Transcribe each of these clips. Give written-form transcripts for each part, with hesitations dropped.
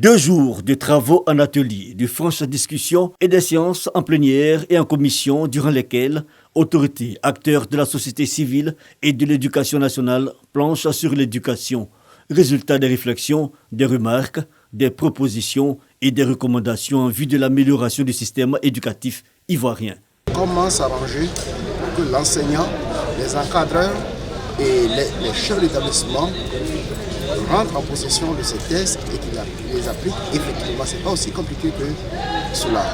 2 jours de travaux en atelier, de franches discussions et des séances en plénière et en commission durant lesquelles autorités, acteurs de la société civile et de l'éducation nationale planchent sur l'éducation. Résultat des réflexions, des remarques, des propositions et des recommandations en vue de l'amélioration du système éducatif ivoirien. Comment s'arranger pour que l'enseignant, les encadreurs et les chefs d'établissement rentrent en possession de ces tests et qu'ils les appliquent effectivement. Ce n'est pas aussi compliqué que cela.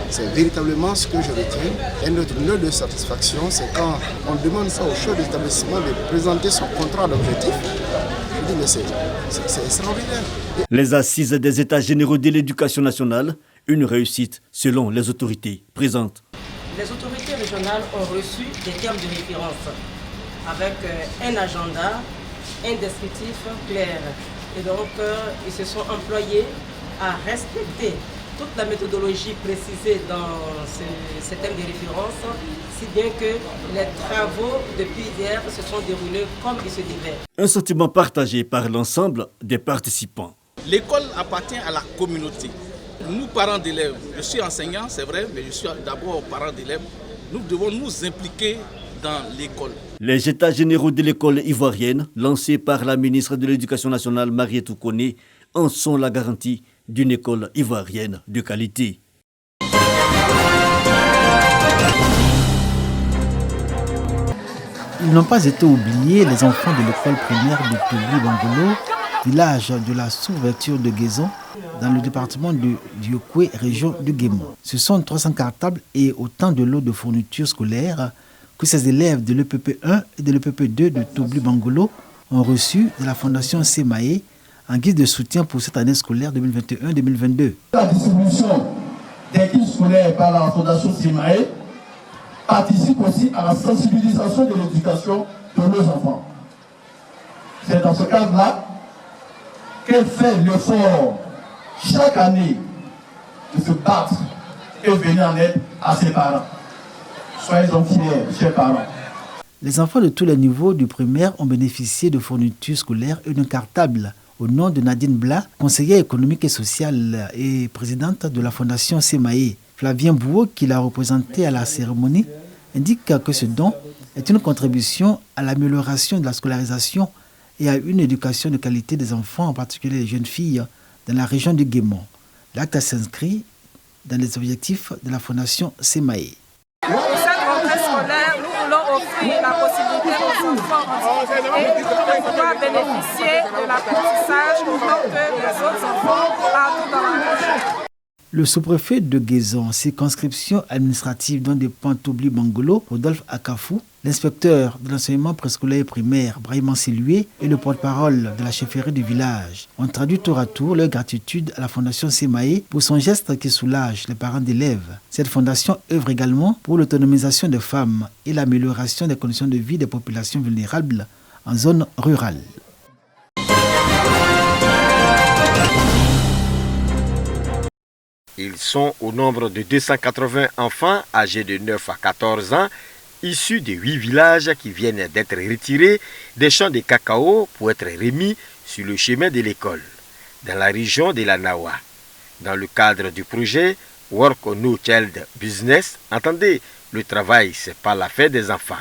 C'est véritablement ce que je retiens. Et notre nœud de satisfaction, c'est quand on demande ça au chef d'établissement de présenter son contrat d'objectif. Je dis, mais c'est extraordinaire. Les assises des États généraux de l'éducation nationale, une réussite selon les autorités présentes. Les autorités régionales ont reçu des termes de référence avec un agenda, un descriptif clair. Et donc, ils se sont employés à respecter toute la méthodologie précisée dans ces thèmes de référence, si bien que les travaux depuis hier se sont déroulés comme il se devait. Un sentiment partagé par l'ensemble des participants. L'école appartient à la communauté. Nous, parents d'élèves, je suis enseignant, c'est vrai, mais je suis d'abord parent d'élèves, nous devons nous impliquer dans l'école. Les états généraux de l'école ivoirienne, lancés par la ministre de l'Éducation nationale Mariétou Koné, en sont la garantie d'une école ivoirienne de qualité. Ils n'ont pas été oubliés, les enfants de l'école primaire de Tobli Bangolo, village de la sous-préfecture de Guézon, dans le département de Diokwe, région de Guémon. Ce sont 300 cartables et autant de lots de fournitures scolaires que ces élèves de l'EPP 1 et de l'EPP 2 de Tobli Bangolo ont reçu de la Fondation Semaé en guise de soutien pour cette année scolaire 2021-2022. La distribution des kits scolaires par la Fondation Semaé participe aussi à la sensibilisation de l'éducation de nos enfants. C'est dans ce cadre-là qu'elle fait l'effort chaque année de se battre et venir en aide à ses parents. Soyez donc fiers, chers parents. Les enfants de tous les niveaux du primaire ont bénéficié de fournitures scolaires et d'un cartable au nom de Nadine Bla, conseillère économique et sociale et présidente de la Fondation Semaé. Flavien Bouot, qui l'a représenté à la cérémonie, indique que ce don est une contribution à l'amélioration de la scolarisation et à une éducation de qualité des enfants, en particulier les jeunes filles, dans la région du Guémon. L'acte s'inscrit dans les objectifs de la Fondation Semaé. Pour cette rentrée scolaire, nous voulons offrir la possibilité aux enfants handicapés de pouvoir bénéficier de l'apprentissage autant que les autres enfants partout dans la région. Le sous-préfet de Guézon, circonscription administrative dont dépend Tobli Bangolo, Rodolphe Akafou, l'inspecteur de l'enseignement préscolaire et primaire, Brahim Silué, et le porte-parole de la chefferie du village ont traduit tour à tour leur gratitude à la Fondation Semaé pour son geste qui soulage les parents d'élèves. Cette fondation œuvre également pour l'autonomisation des femmes et l'amélioration des conditions de vie des populations vulnérables en zone rurale. Ils sont au nombre de 280 enfants âgés de 9 à 14 ans, issus de 8 villages qui viennent d'être retirés des champs de cacao pour être remis sur le chemin de l'école, dans la région de la Nawa. Dans le cadre du projet Work on No Child Business, entendez, le travail, c'est pas l'affaire des enfants.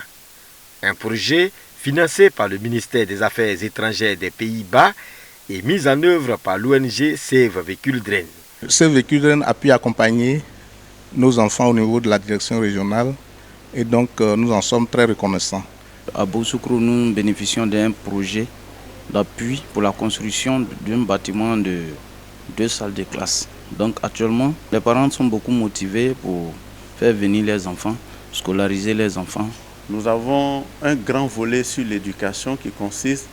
Un projet financé par le ministère des Affaires étrangères des Pays-Bas et mis en œuvre par l'ONG Save the Children. Save the Children a pu accompagner nos enfants au niveau de la direction régionale et donc nous en sommes très reconnaissants. À Boussoukrou, nous bénéficions d'un projet d'appui pour la construction d'un bâtiment de 2 salles de classe. Donc actuellement, les parents sont beaucoup motivés pour faire venir les enfants, scolariser les enfants. Nous avons un grand volet sur l'éducation qui consiste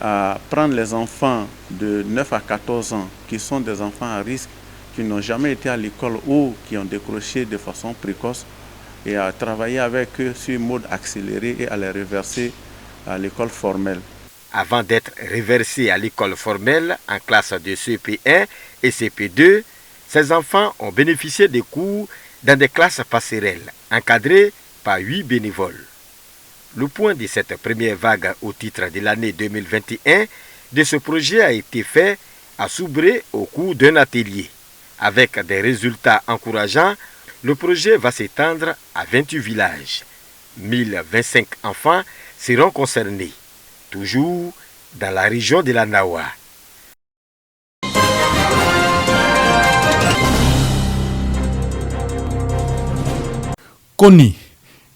à prendre les enfants de 9 à 14 ans qui sont des enfants à risque, qui n'ont jamais été à l'école ou qui ont décroché de façon précoce et à travailler avec eux sur mode accéléré et à les reverser à l'école formelle. Avant d'être reversés à l'école formelle en classe de CP1 et CP2, ces enfants ont bénéficié des cours dans des classes passerelles encadrées par 8 bénévoles. Le point de cette première vague au titre de l'année 2021 de ce projet a été fait à Soubré au cours d'un atelier. Avec des résultats encourageants, le projet va s'étendre à 28 villages. 1025 enfants seront concernés, toujours dans la région de la Nawa. Koni,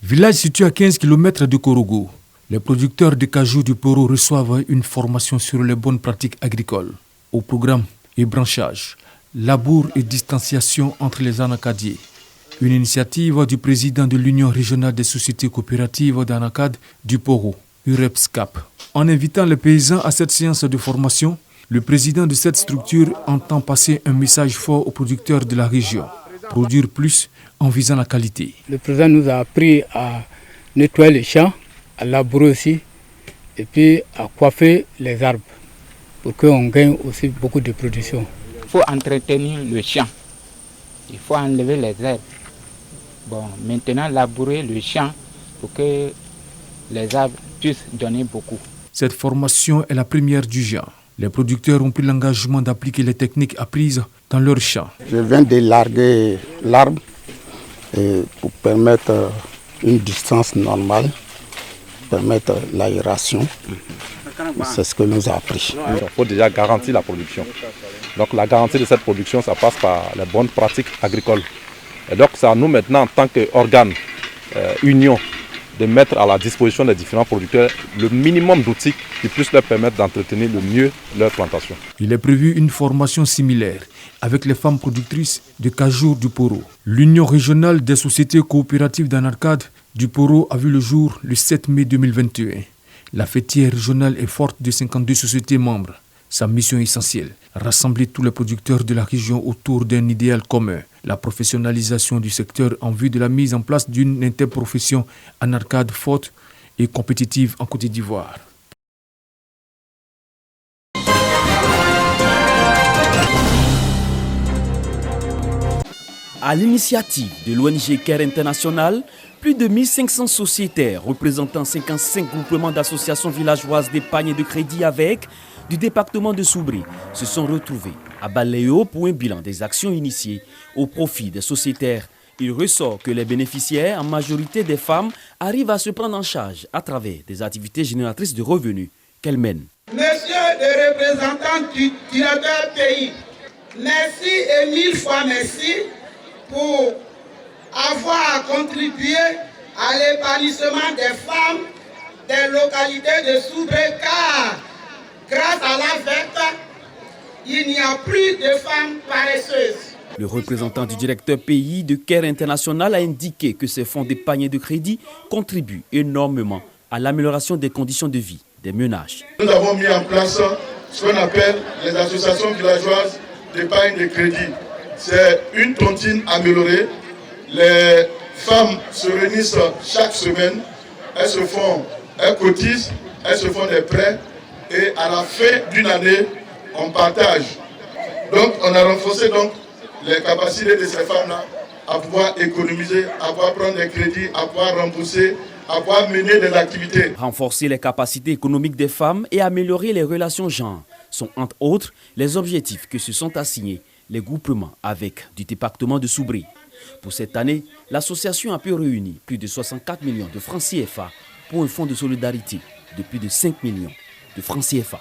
village situé à 15 km de Korogo. Les producteurs de cajou du Poro reçoivent une formation sur les bonnes pratiques agricoles. Au programme et branchage, labour et distanciation entre les anacadiers. Une initiative du président de l'Union régionale des sociétés coopératives d'Anacad du Poro, UREPSCAP. En invitant les paysans à cette séance de formation, le président de cette structure entend passer un message fort aux producteurs de la région. Produire plus en visant la qualité. Le président nous a appris à nettoyer les champs, à labourer aussi, et puis à coiffer les arbres pour qu'on gagne aussi beaucoup de production. Il faut entretenir le champ, il faut enlever les herbes. Bon, maintenant labourer le champ pour que les arbres puissent donner beaucoup. Cette formation est la première du genre. Les producteurs ont pris l'engagement d'appliquer les techniques apprises dans leur champ. Je viens de larguer l'arbre pour permettre une distance normale, permettre l'aération. C'est ce que nous a appris. Il faut déjà garantir la production. Donc la garantie de cette production, ça passe par les bonnes pratiques agricoles. Et donc c'est à nous maintenant, en tant qu'organe, union, de mettre à la disposition des différents producteurs le minimum d'outils qui puissent leur permettre d'entretenir le mieux leur plantation. Il est prévu une formation similaire avec les femmes productrices de cajou du Poro. L'Union régionale des sociétés coopératives d'Anacad du Poro a vu le jour le 7 mai 2021. La fêtière régionale est forte de 52 sociétés membres. Sa mission est essentielle, rassembler tous les producteurs de la région autour d'un idéal commun, la professionnalisation du secteur en vue de la mise en place d'une interprofession Anacad forte et compétitive en Côte d'Ivoire. À l'initiative de l'ONG Care International, plus de 1500 sociétaires représentant 55 groupements d'associations villageoises d'épargne et de crédit avec du département de Soubré se sont retrouvés à Baléo pour un bilan des actions initiées au profit des sociétaires. Il ressort que les bénéficiaires, en majorité des femmes, arrivent à se prendre en charge à travers des activités génératrices de revenus qu'elles mènent. Monsieur le représentant du directeur pays, merci et 1000 fois merci pour avoir contribué à l'épanouissement des femmes des localités de Soubré, car grâce à la verte, il n'y a plus de femmes paresseuses. Le représentant du directeur pays de Care International a indiqué que ces fonds d'épargne et de crédit contribuent énormément à l'amélioration des conditions de vie des ménages. Nous avons mis en place ce qu'on appelle les associations villageoises d'épargne et de crédit. C'est une tontine améliorée. Les femmes se réunissent chaque semaine, elles cotisent, elles se font des prêts et à la fin d'une année, on partage. Donc on a renforcé les capacités de ces femmes-là à pouvoir économiser, à pouvoir prendre des crédits, à pouvoir rembourser, à pouvoir mener des activités. Renforcer les capacités économiques des femmes et améliorer les relations genre sont entre autres les objectifs que se sont assignés les groupements avec du département de Soubré. Pour cette année, l'association a pu réunir plus de 64 millions de francs CFA pour un fonds de solidarité de plus de 5 millions de francs CFA.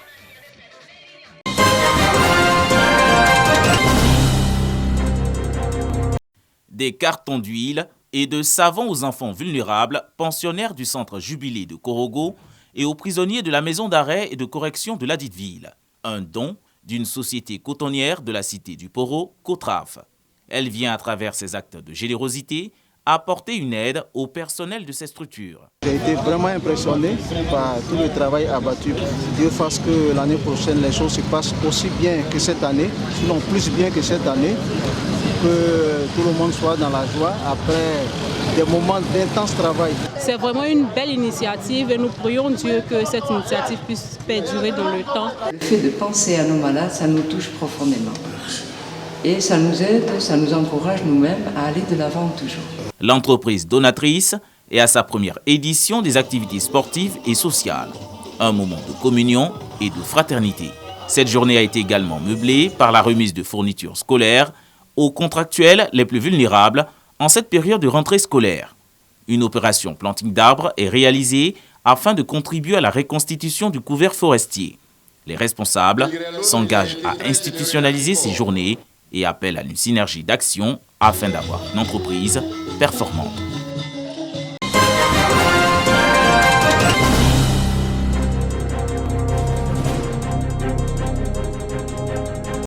Des cartons d'huile et de savon aux enfants vulnérables, pensionnaires du centre Jubilé de Korogo et aux prisonniers de la maison d'arrêt et de correction de ladite ville. Un don d'une société cotonnière de la cité du Poro, Cotraf. Elle vient à travers ses actes de générosité apporter une aide au personnel de ces structures. J'ai été vraiment impressionné par tout le travail abattu. Dieu fasse que l'année prochaine les choses se passent aussi bien que cette année, sinon plus bien que cette année, que tout le monde soit dans la joie après des moments d'intense travail. C'est vraiment une belle initiative et nous prions Dieu que cette initiative puisse perdurer dans le temps. Le fait de penser à nos malades, ça nous touche profondément. Et ça nous aide, ça nous encourage nous-mêmes à aller de l'avant toujours. L'entreprise donatrice est à sa première édition des activités sportives et sociales. Un moment de communion et de fraternité. Cette journée a été également meublée par la remise de fournitures scolaires aux contractuels les plus vulnérables en cette période de rentrée scolaire. Une opération planting d'arbres est réalisée afin de contribuer à la reconstitution du couvert forestier. Les responsables s'engagent à institutionnaliser ces journées et appellent à une synergie d'action afin d'avoir une entreprise performante.